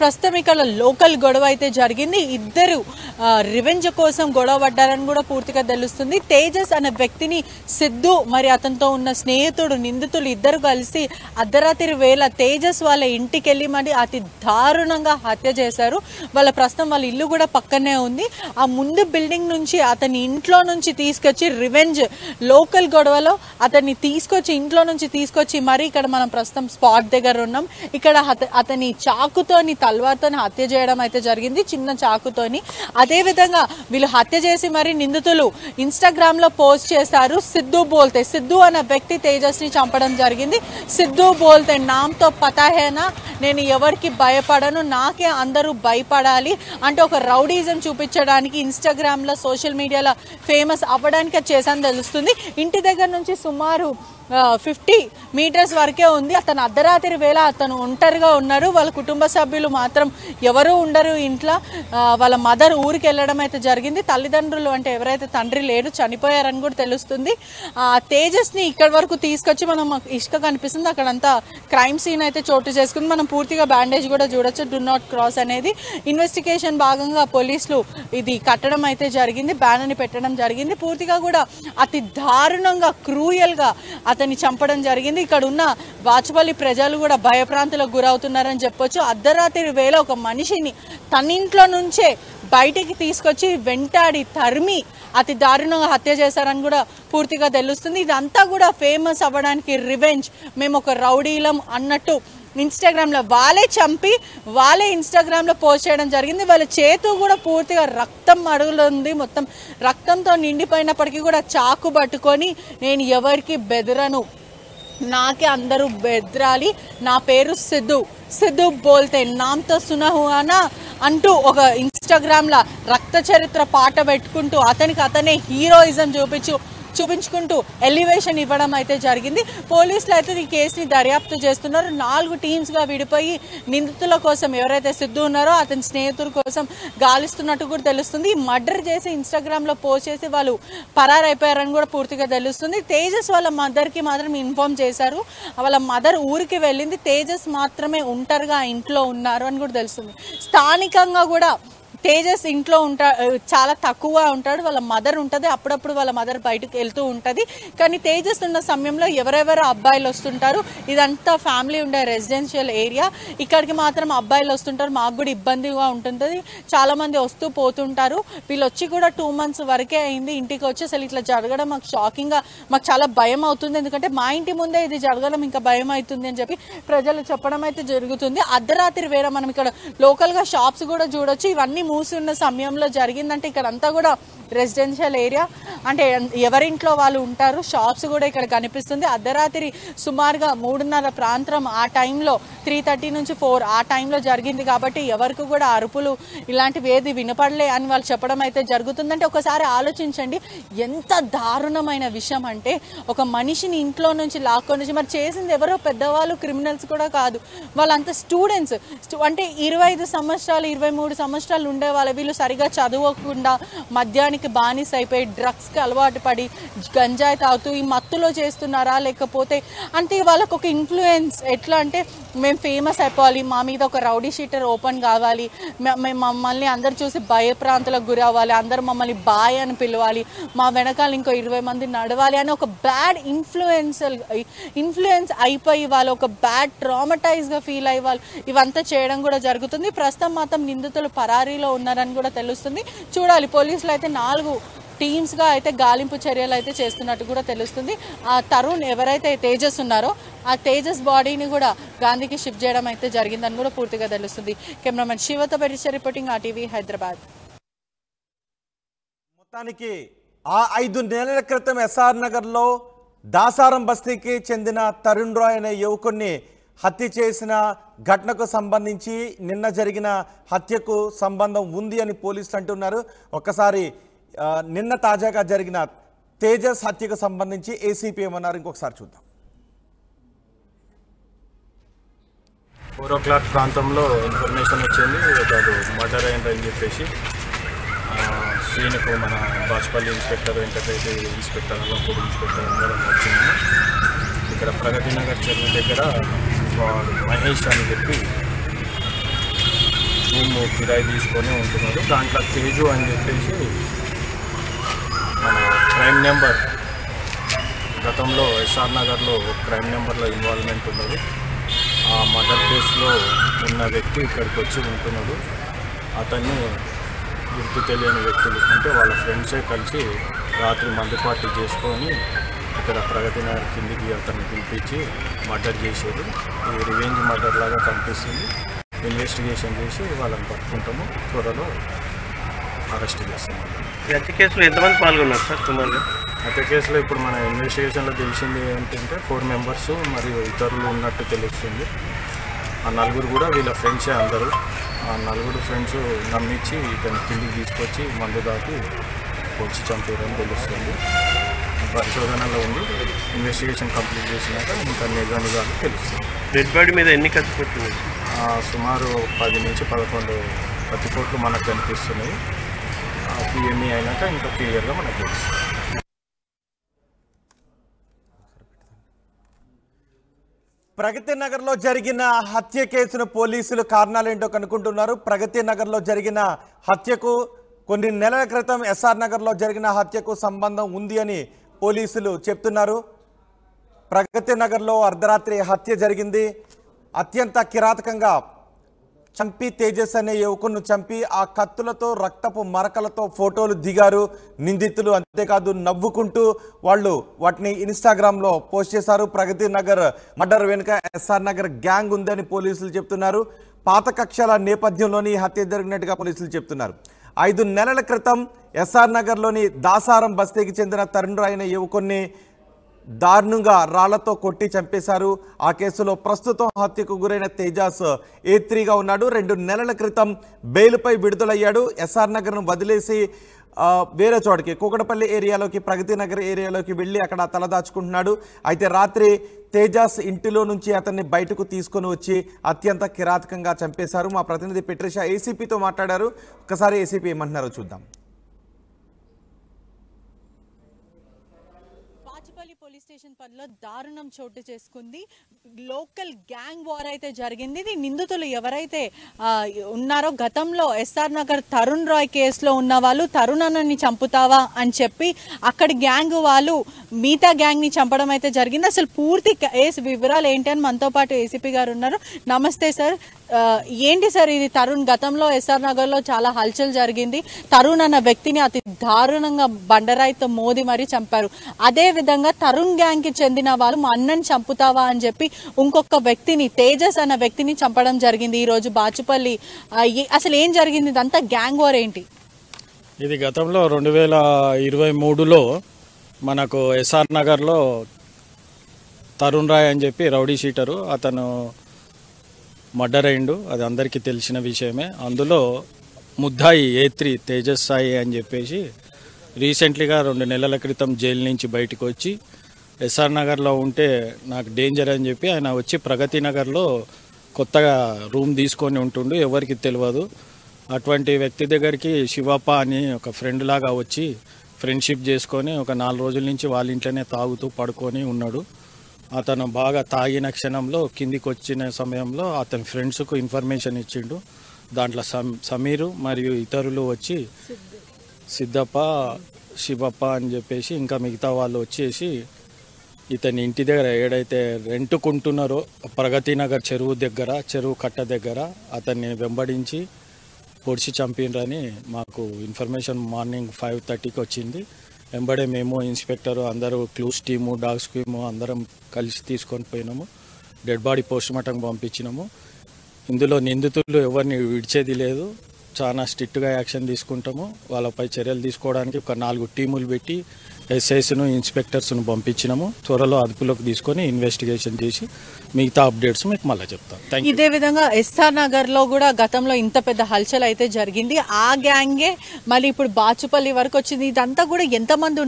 ప్రస్తుతం ఇక్కడ లోకల్ గొడవ అయితే జరిగింది. ఇద్దరు రివెంజ్ కోసం గొడవ పడ్డారని కూడా పూర్తిగా తెలుస్తుంది. తేజస్ అనే వ్యక్తిని సిద్ధు మరి అతనితో ఉన్న స్నేహితుడు నిందితులు ఇద్దరు కలిసి అర్ధరాత్రి వేళ తేజస్ వాళ్ళ ఇంటికి వెళ్ళి మరి అతి దారుణంగా హత్య చేశారు. ప్రస్తుతం వాళ్ళ ఇల్లు కూడా పక్కనే ఉంది. ఆ ముందు బిల్డింగ్ నుంచి అతని ఇంట్లో నుంచి తీసుకొచ్చి రివెంజ్ లోకల్ గొడవలో అతన్ని తీసుకొచ్చి ఇంట్లో నుంచి తీసుకొచ్చి మరి ఇక్కడ మనం ప్రస్తుతం స్పాట్ దగ్గర ఉన్నాం. ఇక్కడ అతని చాకుతోని తల్వార్తోని హత్య చేయడం అయితే జరిగింది, చిన్న చాకుతోని. అదే విధంగా వీళ్ళు హత్య చేసి మరి నిందితులు ఇన్స్టాగ్రామ్ లో పోస్ట్ చేశారు. సిద్ధు బోల్తే, సిద్ధు అనే వ్యక్తి తేజస్ ని చంపడం జరిగింది. సిద్ధు బోల్తే నామ్తో పతా హేనా, నేను ఎవరికి భయపడను, నాకే అందరూ భయపడాలి అంటే ఒక రౌడీజం చూపించడానికి ఇన్స్టాగ్రామ్ లో సోషల్ మీడియాలో ఫేమస్ అవ్వడానికి చేశాను తెలుస్తుంది. ఇంటి దగ్గర నుంచి సుమారు 50 మీటర్స్ వరకే ఉంది. అతను అర్ధరాత్రి వేళ అతను ఒంటరిగా ఉన్నారు. వాళ్ళ కుటుంబ సభ్యులు మాత్రం ఎవరు ఉండరు ఇంట్లో. వాళ్ళ మదర్ ఊరికి వెళ్ళడం అయితే జరిగింది. తల్లిదండ్రులు అంటే ఎవరైతే తండ్రి లేడు, చనిపోయారని కూడా తెలుస్తుంది. తేజస్ ని ఇక్కడి వరకు తీసుకొచ్చి మనం ఇసుక కనిపిస్తుంది, అక్కడంతా క్రైమ్ సీన్ అయితే చోటు చేసుకుంది. మనం పూర్తిగా బ్యాండేజ్ కూడా చూడొచ్చు, డు నాట్ క్రాస్ అనేది. ఇన్వెస్టిగేషన్ భాగంగా పోలీసులు ఇది కట్టడం అయితే జరిగింది, బ్యాన్ అని పెట్టడం జరిగింది. పూర్తిగా కూడా అతి దారుణంగా క్రూయల్ గా అతన్ని చంపడం జరిగింది. ఇక్కడ ఉన్న వాచపల్లి ప్రజలు కూడా భయప్రాంతులకు గురవుతున్నారని చెప్పొచ్చు. అర్ధరాత్రి వేళ ఒక మనిషిని తన ఇంట్లో నుంచే బయటికి తీసుకొచ్చి వెంటాడి తరిమి అతి దారుణంగా హత్య చేశారని కూడా పూర్తిగా తెలుస్తుంది. ఇదంతా కూడా ఫేమస్ అవ్వడానికి రివెంజ్, మేము ఒక రౌడీలం అన్నట్టు ఇన్స్టాగ్రామ్ లో వాళ్ళే చంపి వాళ్ళే ఇన్స్టాగ్రామ్ లో పోస్ట్ చేయడం జరిగింది. వాళ్ళ చేతు కూడా పూర్తిగా రక్తం అడుగులుంది, మొత్తం రక్తంతో నిండిపోయినప్పటికీ కూడా చాకు పట్టుకొని నేను ఎవరికి బెదరను, నాకే అందరూ బెదరాలి, నా పేరు సిద్ధు, సిద్ధు బోల్తే నామ్తో సునా హువానా అంటూ ఒక ఇన్స్టాగ్రామ్ లా రక్త చరిత్ర పాట పెట్టుకుంటూ అతనికి అతనే హీరోయిజం చూపించుకుంటూ ఎలివేషన్ ఇవ్వడం అయితే జరిగింది. పోలీసులు అయితే ఈ కేసుని దర్యాప్తు చేస్తున్నారు. 4 టీమ్స్ గా విడిపోయి నిందితుల కోసం ఎవరైతే సిద్ధు ఉన్నారో అతని స్నేహితుల కోసం గాలిస్తున్నట్టు కూడా తెలుస్తుంది. మర్డర్ చేసి ఇన్స్టాగ్రామ్ లో పోస్ట్ చేసి వాళ్ళు పరారైపోయారని కూడా పూర్తిగా తెలుస్తుంది. తేజస్ వాళ్ళ మదర్ కి మాత్రం ఇన్ఫార్మ్ చేశారు. వాళ్ళ మదర్ ఊరికి వెళ్ళింది, తేజస్ మాత్రమే ఒంటరిగా ఇంట్లో ఉన్నారు అని కూడా తెలుస్తుంది. స్థానికంగా కూడా తేజస్ ఇంట్లో చాలా తక్కువ ఉంటాడు, వాళ్ళ మదర్ ఉంటుంది. అప్పుడప్పుడు వాళ్ళ మదర్ బయటకు వెళ్తూ ఉంటుంది. కానీ తేజస్ ఉన్న సమయంలో ఎవరెవరు అబ్బాయిలు వస్తుంటారు, ఇదంతా ఫ్యామిలీ ఉండే రెసిడెన్షియల్ ఏరియా, ఇక్కడికి మాత్రం అబ్బాయిలు వస్తుంటారు. మాకు కూడా ఇబ్బందిగా ఉంటుంది, చాలా మంది వస్తూ పోతుంటారు. వీళ్ళు వచ్చి కూడా 2 months వరకే అయింది ఇంటికి వచ్చి. అసలు ఇట్లా జరగడం మాకు షాకింగ్ గా, మాకు చాలా భయం అవుతుంది. ఎందుకంటే మా ఇంటి ముందే ఇది జరగడం ఇంకా భయం అవుతుంది అని చెప్పి ప్రజలు చెప్పడం అయితే జరుగుతుంది. అర్ధరాత్రి వేళ మనం ఇక్కడ లోకల్ గా షాప్స్ కూడా చూడొచ్చు. ఇవన్నీ మూసి ఉన్న సమయంలో జరిగిందంటే ఇక్కడ అంతా కూడా రెసిడెన్షియల్ ఏరియా, అంటే ఎవరింట్లో వాళ్ళు ఉంటారు. షాప్స్ కూడా ఇక్కడ కనిపిస్తుంది. అర్ధరాత్రి సుమారుగా 3:30 ప్రాంతం ఆ టైంలో 3:30 నుంచి 4 ఆ టైంలో జరిగింది. కాబట్టి ఎవరికి కూడా అరుపులు ఇలాంటివి ఏది వినపడలే అని వాళ్ళు చెప్పడం అయితే జరుగుతుందంటే ఒకసారి ఆలోచించండి, ఎంత దారుణమైన విషయం అంటే ఒక మనిషిని ఇంట్లో నుంచి లాక్కొని మరి చేసింది ఎవరో పెద్దవాళ్ళు, క్రిమినల్స్ కూడా కాదు, వాళ్ళంతా స్టూడెంట్స్. అంటే 25 సంవత్సరాలు 23 సంవత్సరాలు ఉండేవాళ్ళు. వీళ్ళు సరిగా చదవకుండా మద్యానికి బానిస అయిపోయి డ్రగ్స్కి అలవాటు పడి గంజాయి తాగుతూ ఈ మత్తులో చేస్తున్నారా, లేకపోతే అంటే వాళ్ళకు ఒక ఇన్ఫ్లుయెన్స్ ఎట్లా అంటే మేము ఫేమస్ అయిపోవాలి, మా మీద ఒక రౌడీ షీటర్ ఓపెన్ కావాలి, మమ్మల్ని అందరు చూసి భయప్రాంతులకు గురి అవ్వాలి, అందరు మమ్మల్ని బాయ్ అని పిలవాలి, మా వెనకాల ఇంకో 20 మంది నడవాలి అని ఒక బ్యాడ్ ఇన్ఫ్లుయెన్స్ అయిపోయి వాళ్ళు ఒక బ్యాడ్ ట్రామటైజ్గా ఫీల్ అయ్యి వాళ్ళు ఇవంతా చేయడం కూడా జరుగుతుంది. ప్రస్తుతం మాత్రం నిందితులు పరారీలో ఉన్నారని కూడా తెలుస్తుంది. చూడాలి, పోలీసులు అయితే 4 టీమ్స్ గా అయితే గాలింపు చర్యలు అయితే చేస్తున్నట్టు కూడా తెలుస్తుంది. ఆ తరుణ్ ఎవరైతే తేజస్ ఉన్నారో ఆ తేజస్ బాడీని కూడా గాంధీకి షిఫ్ట్ చేయడం అయితే జరిగిందని కూడా పూర్తిగా తెలుస్తుంది. కెమెరామెన్ శివతో పరిచయ రిపోర్టింగ్ RTV హైదరాబాద్. మొత్తానికి 5 నెలల క్రితం SR నగర్లో దాసారం బస్తీకి చెందిన తరుణ్ రాయ్ అనే యువకుడిని హత్య చేసిన ఘటనకు సంబంధించి నిన్న జరిగిన హత్యకు సంబంధం ఉంది అని పోలీసులు అంటున్నారు. ఒక్కసారి నిన్న తాజాగా జరిగిన తేజస్ హత్యకు సంబంధించి ఏసీపీ ఏమన్నారు ఇంకొకసారి చూద్దాం. 4 o'clock ప్రాంతంలో ఇన్ఫర్మేషన్ వచ్చింది, ఒక మర్డర్ అయిందని చెప్పేసి సీన్కు మన Bachupally inspector, Venkatareddy inspector, Allampudi inspector అందరం వచ్చింది. ఇక్కడ ప్రగతి నగర్ చెరువు దగ్గర మహేష్ అని చెప్పి రూమ్ కిరాయి తీసుకొని ఉంటున్నాడు. దాంట్లో తేజు అని చెప్పేసి మన క్రైమ్ నెంబర్ గతంలో ఎస్ఆర్ నగర్లో క్రైమ్ నెంబర్లో ఇన్వాల్వ్మెంట్ ఉన్నది. ఆ మర్డర్ కేసులో ఉన్న వ్యక్తి ఇక్కడికి వచ్చి ఉంటున్నాడు. అతన్ని గుర్తు తెలియని వ్యక్తులు అంటే వాళ్ళ ఫ్రెండ్సే కలిసి రాత్రి మందు పార్టీ చేసుకొని ఇక్కడ ప్రగతి నగర్ కిందికి అతన్ని పిలిపించి మర్డర్ చేసేది. ఇది రివెంజ్ మర్డర్ లాగా కనిపిస్తుంది. ఇన్వెస్టిగేషన్ చేసి వాళ్ళని పట్టుకుంటాము, త్వరలో అరెస్ట్ చేస్తాము. హత్య కేసులో ఎంతమంది పాల్గొన్నారు సార్ సుమారుగా? హత్య కేసులో ఇప్పుడు మన ఇన్వెస్టిగేషన్లో తెలిసింది ఏంటంటే 4 మెంబర్స్ మరియు ఇతరులు ఉన్నట్టు తెలుస్తుంది. ఆ 4 కూడా వీళ్ళ ఫ్రెండ్సే అందరూ. ఆ 4 ఫ్రెండ్స్ నమ్మించి ఇతను కిందికి తీసుకొచ్చి మందు దాటి పొడిచి చంపారని తెలుస్తుంది. పరిశోధనలో ఉంది. ఇన్వెస్టిగేషన్ కంప్లీట్ చేసినాక ఇంకా నిజాలు తెలుస్తుంది. డెడ్ బాడీ మీద ఎన్ని కత్తిపోతుంది? సుమారు 10 నుంచి 11 కత్తిపోట్లు మనకు కనిపిస్తున్నాయి. పిఎంఈ అయినాక ఇంకా క్లియర్గా మనకు తెలుస్తుంది. ప్రగతి నగర్లో జరిగిన హత్య కేసును పోలీసులు కారణాలేంటో కనుక్కుంటున్నారు. ప్రగతి నగర్లో జరిగిన హత్యకు కొన్ని నెలల క్రితం ఎస్ఆర్ నగర్లో జరిగిన హత్యకు సంబంధం ఉంది అని పోలీసులు చెప్తున్నారు. ప్రగతి నగర్లో అర్ధరాత్రి హత్య జరిగింది. అత్యంత కిరాతకంగా చంపి తేజస్ అనే యువకును చంపి ఆ కత్తులతో రక్తపు మరకలతో ఫోటోలు దిగారు నిందితులు. అంతేకాదు నవ్వుకుంటూ వాళ్ళు వాటిని ఇన్స్టాగ్రామ్లో పోస్ట్ చేశారు. ప్రగతి నగర్ మర్డర్ వెనుక ఎస్ఆర్ నగర్ గ్యాంగ్ ఉందని పోలీసులు చెప్తున్నారు. పాత కక్షల నేపథ్యంలోని హత్య జరిగినట్టుగా పోలీసులు చెప్తున్నారు. 5 నెలల క్రితం ఎస్ఆర్ నగర్లోని దాసారం బస్తీకి చెందిన తరుణ్ రాయ్ అనే యువకుని దారుణంగా రాళ్లతో కొట్టి చంపేశారు. ఆ కేసులో ప్రస్తుతం హత్యకు గురైన తేజస్ A3గా ఉన్నాడు. 2 నెలల క్రితం బెయిల్పై విడుదలయ్యాడు. ఎస్ఆర్ నగర్ను వదిలేసి వేరే చోటకి కూకటపల్లి ఏరియాలోకి ప్రగతి నగర్ ఏరియాలోకి వెళ్ళి అక్కడ తలదాచుకుంటున్నాడు. అయితే రాత్రి తేజస్ ఇంటిలో నుంచి అతన్ని బయటకు తీసుకొని వచ్చి అత్యంత కిరాతకంగా చంపేశారు. మా ప్రతినిధి పెట్రిషా ఏసీపీతో మాట్లాడారు. ఒకసారి ఏసీపీ ఏమంటున్నారో చూద్దాం. పోలీస్ స్టేషన్ పరిధిలో దారుణం చోటు చేసుకుంది. లోకల్ గ్యాంగ్ వార్ అయితే జరిగింది. ఇది నిందితులు ఎవరైతే ఉన్నారో గతంలో ఎస్ఆర్ నగర్ తరుణ్ రాయ్ కేసులో ఉన్న వాళ్ళు తరుణ్ అన్నని చంపుతావా అని చెప్పి అక్కడి గ్యాంగ్ వాళ్ళు మిగతా గ్యాంగ్ ని చంపడం అయితే జరిగింది. అసలు పూర్తి కేసు వివరాలు ఏంటి అని మనతో పాటు ఏసీపీ గారు ఉన్నారు. నమస్తే సార్. ఏంటి సార్ ఇది? తరుణ్ గతంలో ఎస్ఆర్ నగర్ లో చాలా హల్చల్ జరిగింది. తరుణ్ అన్న వ్యక్తిని అతి దారుణంగా బండరాయితో మోది మరీ చంపారు. అదే విధంగా తరుణ్ గ్యాంగ్ కి చెందిన వాళ్ళు మా అన్నని చంపుతావా అని చెప్పి ఇంకొక వ్యక్తిని తేజస్ అన్న వ్యక్తిని చంపడం జరిగింది ఈ రోజు బాచుపల్లి. అసలు ఏం జరిగింది? ఇదంతా గ్యాంగ్ వార్ ఏంటి? ఇది గతంలో 2023లో మనకు ఎస్ఆర్ నగర్లో తరుణ్ రాయ్ అని చెప్పి రౌడీ షీటరు అతను మర్డర్ అయిండు. అది అందరికీ తెలిసిన విషయమే. అందులో ముద్దాయి A3 తేజస్ సాయి అని చెప్పేసి రీసెంట్లీగా 2 నెలల క్రితం జైలు నుంచి బయటకు వచ్చి ఎస్ఆర్ నగర్లో ఉంటే నాకు డేంజర్ అని చెప్పి ఆయన వచ్చి ప్రగతి నగర్లో కొత్తగా రూమ్ తీసుకొని ఉంటుండు, ఎవరికి తెలియదు. అటువంటి వ్యక్తి దగ్గరికి శివప్ప అని ఒక ఫ్రెండ్ లాగా వచ్చి ఫ్రెండ్షిప్ చేసుకొని ఒక 4 రోజుల నుంచి వాళ్ళ ఇంట్లోనే తాగుతూ పడుకొని ఉన్నాడు. అతను బాగా తాగిన క్షణంలో కిందికి వచ్చిన సమయంలో అతని ఫ్రెండ్స్కు ఇన్ఫర్మేషన్ ఇచ్చిండు. దాంట్లో సమీరు మరియు ఇతరులు వచ్చి సిద్ధప్ప శివప్ప అని చెప్పేసి ఇంకా మిగతా వాళ్ళు వచ్చేసి ఇతని ఇంటి దగ్గర ఏడైతే రెంటుకుంటున్నారో ప్రగతి నగర్ చెరువు కట్ట దగ్గర అతన్ని వెంబడించి పొడిచి చంపినరని మాకు ఇన్ఫర్మేషన్ మార్నింగ్ 5:30కి వచ్చింది. వెంబడే మేము ఇన్స్పెక్టర్ అందరూ క్లూస్ టీము డాగ్స్ టీము అందరం కలిసి తీసుకొని పోయినాము. డెడ్ బాడీ పోస్ట్మార్టంకి పంపించినాము. ఇందులో నిందితులు ఎవరిని విడిచేది లేదు. చాలా స్ట్రిక్ట్గా యాక్షన్ తీసుకుంటాము. వాళ్ళపై చర్యలు తీసుకోవడానికి ఒక 4 టీములు పెట్టి ఎస్ఐస్ను ఇన్స్పెక్టర్స్ను పంపించినాము. త్వరలో అదుపులోకి తీసుకొని ఇన్వెస్టిగేషన్ చేసి మిగతా అప్డేట్స్ మీకు మళ్ళీ చెప్తాం. ఇదే విధంగా ఎస్ఆర్ నగర్ లో కూడా గతంలో ఇంత పెద్ద హల్చల్ అయితే జరిగింది. ఆ గ్యాంగే మళ్ళీ ఇప్పుడు బాచుపల్లి వరకు వచ్చింది. ఇదంతా కూడా ఎంతమంది